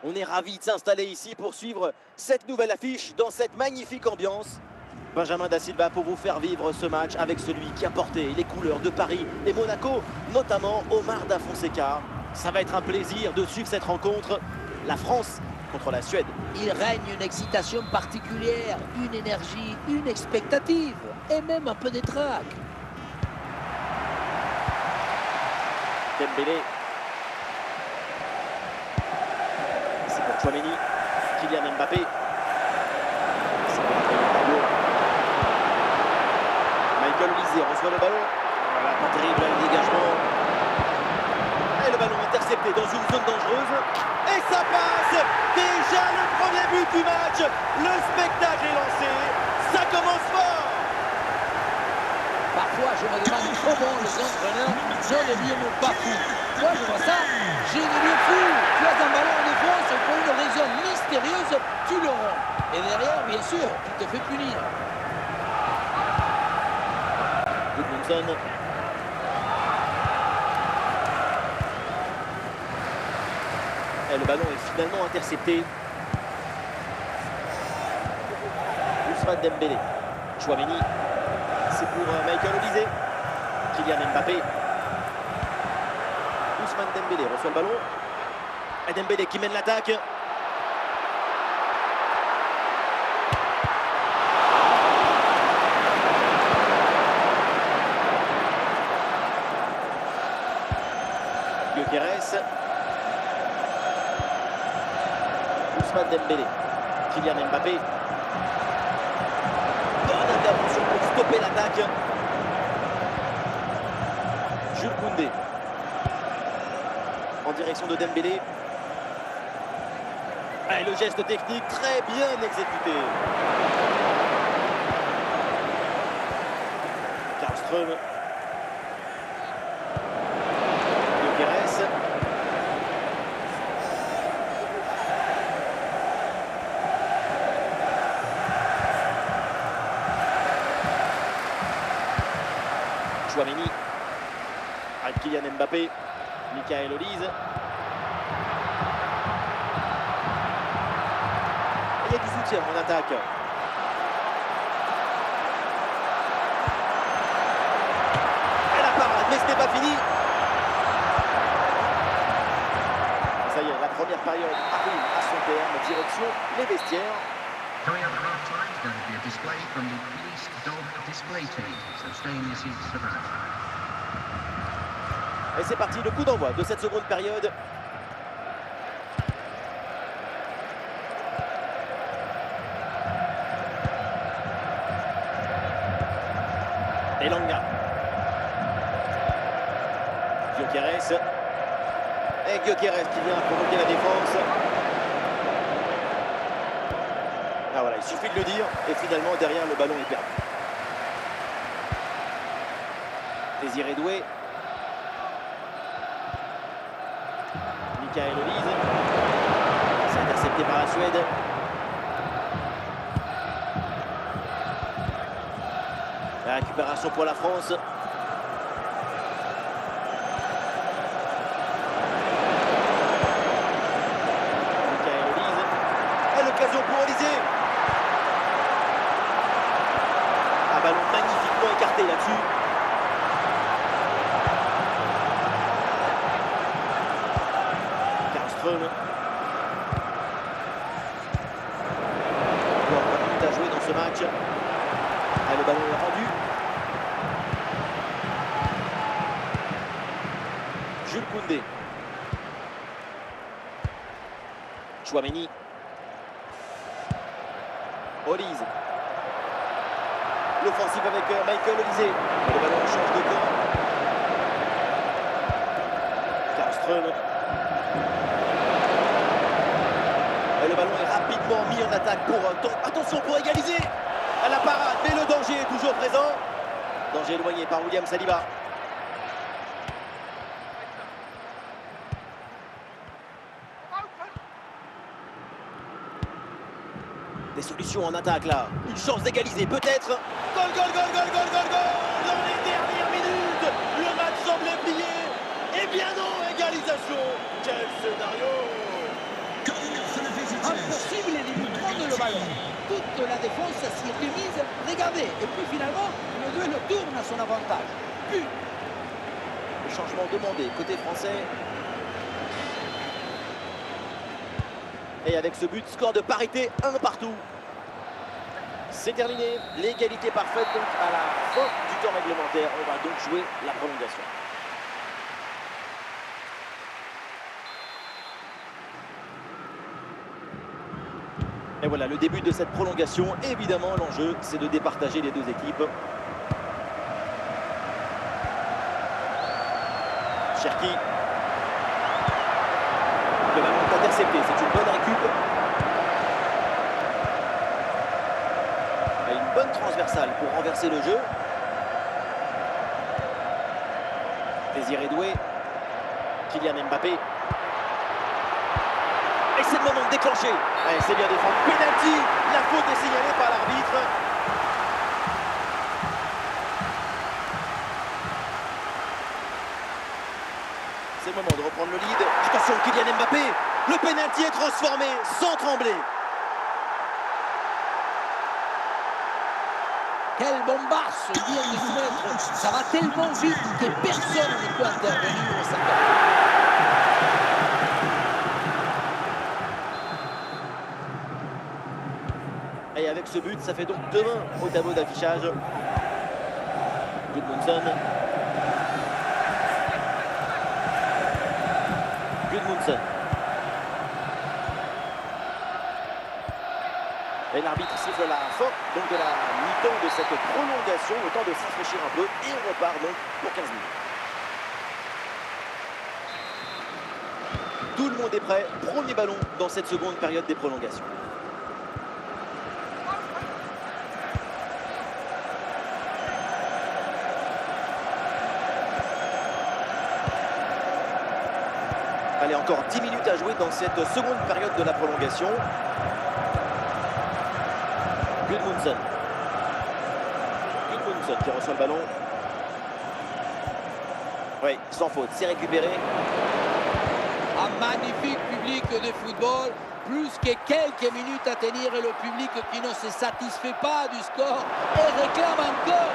On est ravis de s'installer ici pour suivre cette nouvelle affiche dans cette magnifique ambiance. Benjamin Da Silva pour vous faire vivre ce match avec celui qui a porté les couleurs de Paris et Monaco, notamment Omar Da Fonseca. Ça va être un plaisir de suivre cette rencontre. La France contre la Suède. Il règne une excitation particulière, une énergie, une expectative et même un peu des trac. Dembélé. C'est pour Chouameni. Kylian Mbappé. C'est pour Rabiot. Michael Olise reçoit le ballon. Voilà, pas terrible le dégagement. Et le ballon intercepté dans une zone dangereuse. Et ça passe. Déjà le premier but du match. Le spectacle est lancé. Ça commence fort. Parfois, je me demande comment les entraîneurs ont des lieux pas fous. Moi, je vois ça, j'ai des lieux fous. Tu as un ballon en défense et pour une raison mystérieuse, tu le rends. Et derrière, bien sûr, tu te fais punir. Goodmanson. Et le ballon est finalement intercepté. Ousmane Dembélé. Chouameni. C'est pour Michael Olise. Kylian Mbappé. Ousmane Dembélé reçoit le ballon. Et Dembélé qui mène l'attaque. Gyökeres. Ousmane Dembélé. Kylian Mbappé. Bonne intervention pour stopper l'attaque. Jules Koundé. En direction de Dembélé. Et le geste technique très bien exécuté. Karlström. Gyökeres. Chouameni. Avec Kylian Mbappé. Michael Olise. Il y a du soutien en attaque. Et la parade, mais ce n'est pas fini. Ça y est, la première période arrive à son terme, direction les vestiaires. Coming up at half time is going to be a display from the Police Dog Display Team, so stay in your seats for that. Et c'est parti, le coup d'envoi de cette seconde période. Elanga. Gyökeres. Et Gyökeres qui vient provoquer la défense. Ah voilà, il suffit de le dire. Et finalement, derrière, le ballon est perdu. Désiré Doué. Michael Olise. C'est intercepté par la Suède. La récupération pour la France. Michael Olise. Et l'occasion pour Olise. Un ballon magnifiquement écarté là-dessus. Karlström. Encore 20 minutes à jouer dans ce match. Et le ballon est rendu. Jules Koundé. Chouameni. Olise. L'offensive avec Michael Olise. Et le ballon change de camp. Karlström. Et le ballon est rapidement mis en attaque pour attention pour égaliser. À la parade, mais le danger est toujours présent. Danger éloigné par William Saliba. Des solutions en attaque là. Une chance d'égaliser peut-être. Goal, goal, goal, goal, goal, goal, goal. Dans les dernières minutes, le match semblait plié. Eh bien non, égalisation. Quel scénario. ballon. Toute la défense s'y était mise. Regardez. Et puis finalement, le duel tourne à son avantage. But. Le changement demandé côté français. Et avec ce but, score de parité, 1 partout. C'est terminé. L'égalité parfaite donc à la fin du temps réglementaire. On va donc jouer la prolongation. Et voilà le début de cette prolongation. Évidemment, l'enjeu, c'est de départager les deux équipes. Cherki. Le ballon est intercepté. C'est une bonne récup. Et une bonne transversale pour renverser le jeu. Désiré Doué. Kylian Mbappé. Et c'est le moment de déclencher. Ouais, c'est bien défendu. Penalty. La faute est signalée par l'arbitre. C'est le moment de reprendre le lead. Attention, Kylian Mbappé. Le penalty est transformé sans trembler. Quelle bombasse vient de se mettre. Ça va tellement vite que personne ne peut intervenir. Et avec ce but, ça fait donc 2-1 au tableau d'affichage. Gudmundsson. Gudmundsson. Et l'arbitre siffle la fin donc de la mi-temps de cette prolongation, le temps de s'afraîchir un peu et on repart donc pour 15 minutes. Tout le monde est prêt, premier ballon dans cette seconde période des prolongations. Allez, encore 10 minutes à jouer dans cette seconde période de la prolongation. Gudmundsson. Gudmundsson qui reçoit le ballon. Oui, sans faute, c'est récupéré. Un magnifique public de football. Plus que quelques minutes à tenir et le public qui ne se satisfait pas du score et réclame encore.